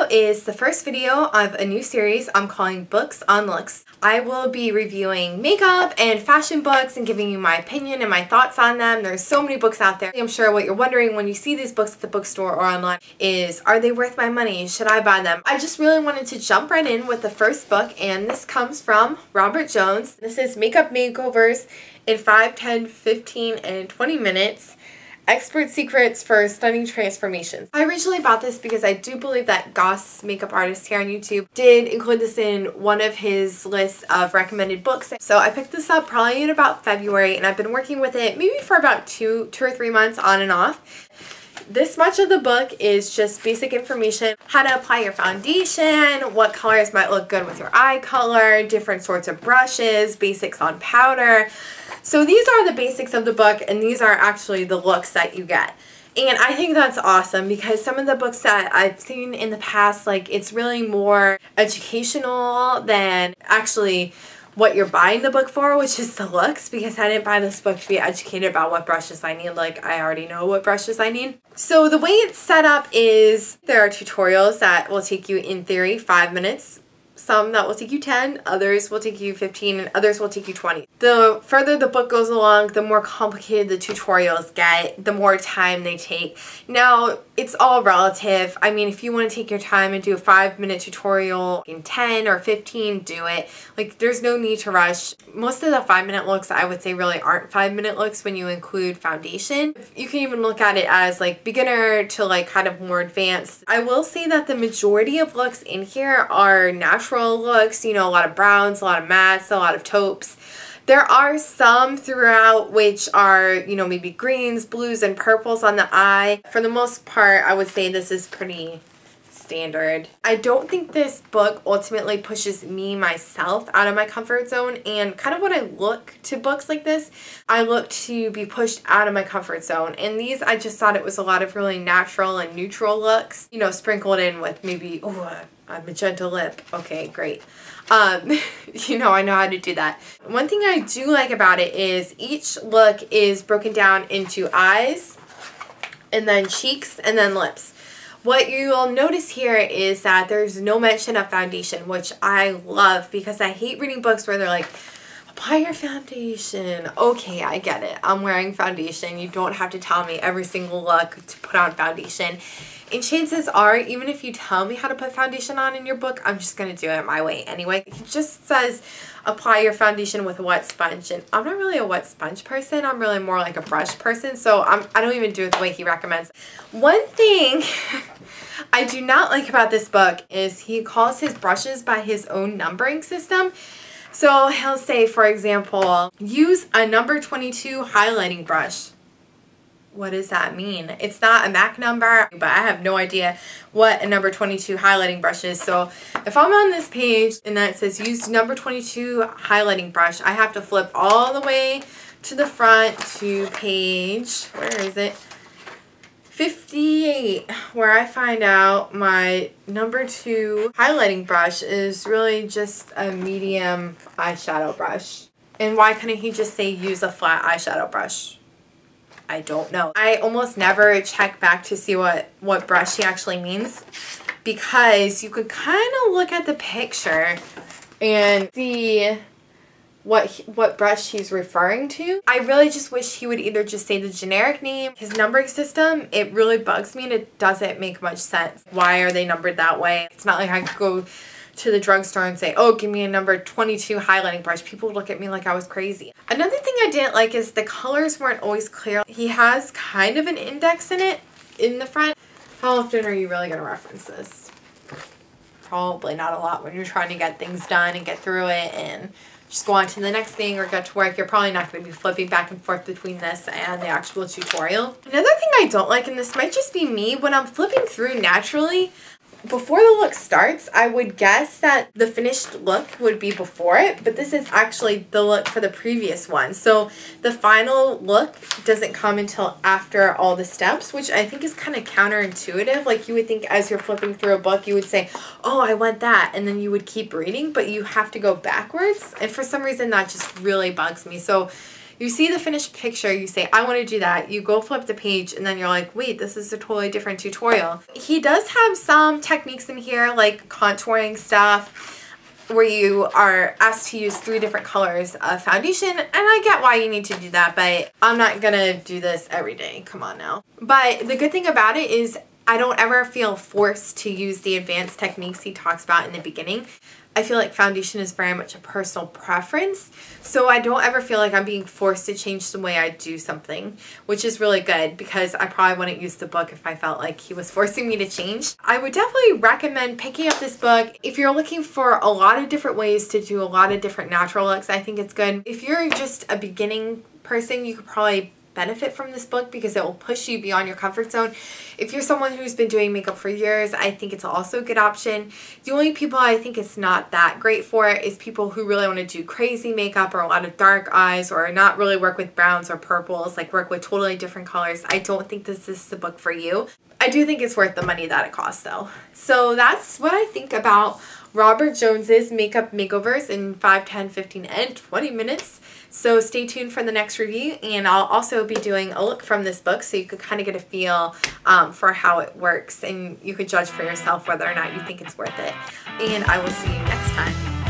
video is the first video of a new series I'm calling Books on Looks. I will be reviewing makeup and fashion books and giving you my opinion and my thoughts on them. There's so many books out there. I'm sure what you're wondering when you see these books at the bookstore or online is, are they worth my money? Should I buy them? I just really wanted to jump right in with the first book, and this comes from Robert Jones. This is Makeup Makeovers in 5, 10, 15, and 20 minutes. Expert Secrets for Stunning Transformations. I originally bought this because I do believe that Goss, makeup artist here on YouTube, did include this in one of his lists of recommended books. So I picked this up probably in about February, and I've been working with it maybe for about two or 3 months on and off. This much of the book is just basic information: how to apply your foundation, what colors might look good with your eye color, different sorts of brushes, basics on powder. So these are the basics of the book, and these are actually the looks that you get. And I think that's awesome because some of the books that I've seen in the past, like, it's really more educational than actually what you're buying the book for, which is the looks, because I didn't buy this book to be educated about what brushes I need. Like, I already know what brushes I need. So the way it's set up is there are tutorials that will take you, in theory, 5 minutes. Some that will take you 10, others will take you 15, and others will take you 20. The further the book goes along, the more complicated the tutorials get, the more time they take. Now, it's all relative. I mean, if you want to take your time and do a 5-minute tutorial in 10 or 15, do it. Like, there's no need to rush. Most of the 5-minute looks, I would say, really aren't 5-minute looks when you include foundation. You can even look at it as like beginner to like kind of more advanced. I will say that the majority of looks in here are natural looks, you know, a lot of browns, a lot of mattes, a lot of taupes. There are some throughout which are, you know, maybe greens, blues, and purples on the eye. For the most part, I would say this is pretty standard. I don't think this book ultimately pushes me myself out of my comfort zone, and kind of when I look to books like this, I look to be pushed out of my comfort zone. And these, I just thought it was a lot of really natural and neutral looks, you know, sprinkled in with maybe, oh, a magenta lip. Okay, great. You know, I know how to do that. One thing I do like about it is each look is broken down into eyes, and then cheeks, and then lips. What you'll notice here is that there's no mention of foundation, which I love because I hate reading books where they're like, apply your foundation. Okay, I get it. I'm wearing foundation. You don't have to tell me every single look to put on foundation. And chances are, even if you tell me how to put foundation on in your book, I'm just going to do it my way anyway. It just says apply your foundation with a wet sponge, and I'm not really a wet sponge person. I'm really more like a brush person, so I don't even do it the way he recommends. One thing I do not like about this book is he calls his brushes by his own numbering system. So he'll say, for example, use a number 22 highlighting brush. What does that mean? It's not a MAC number, but I have no idea what a number 22 highlighting brush is. So if I'm on this page and that says use number 22 highlighting brush, I have to flip all the way to the front to page, where is it? 58, where I find out my number 2 highlighting brush is really just a medium eyeshadow brush. And why couldn't he just say use a flat eyeshadow brush? I don't know. I almost never check back to see what brush he actually means, because you could kind of look at the picture and see what brush he's referring to. I really just wish he would either just say the generic name. His numbering system, it really bugs me, and it doesn't make much sense. Why are they numbered that way? It's not like I could go to the drugstore and say, oh, give me a number 22 highlighting brush. People would look at me like I was crazy. Another thing I didn't like is the colors weren't always clear. He has kind of an index in it in the front. How often are you really going to reference this? Probably not a lot when you're trying to get things done and get through it and just go on to the next thing or get to work. You're probably not going to be flipping back and forth between this and the actual tutorial. Another thing I don't like, and this might just be me, when I'm flipping through naturally, before the look starts, I would guess that the finished look would be before it, but this is actually the look for the previous one. So the final look doesn't come until after all the steps, which I think is kind of counterintuitive. Like, you would think as you're flipping through a book, you would say, oh, I want that, and then you would keep reading, but you have to go backwards. And for some reason, that just really bugs me. So You see the finished picture, you say, I want to do that. You go flip the page and then you're like, wait, this is a totally different tutorial. He does have some techniques in here like contouring stuff where you are asked to use 3 different colors of foundation, and I get why you need to do that, but I'm not gonna do this every day. Come on now. But the good thing about it is I don't ever feel forced to use the advanced techniques he talks about in the beginning. I feel like foundation is very much a personal preference, so I don't ever feel like I'm being forced to change the way I do something, which is really good because I probably wouldn't use the book if I felt like he was forcing me to change. I would definitely recommend picking up this book if you're looking for a lot of different ways to do a lot of different natural looks. I think it's good. If you're just a beginning person, you could probably benefit from this book because it will push you beyond your comfort zone. If you're someone who's been doing makeup for years, I think it's also a good option. The only people I think it's not that great for is people who really want to do crazy makeup or a lot of dark eyes or not really work with browns or purples, like work with totally different colors. I don't think this is the book for you. I do think it's worth the money that it costs though. So that's what I think about Robert Jones's Makeup Makeovers in 5, 10, 15, and 20 minutes. So stay tuned for the next review, and I'll also be doing a look from this book so you could kind of get a feel for how it works, and you could judge for yourself whether or not you think it's worth it. And I will see you next time.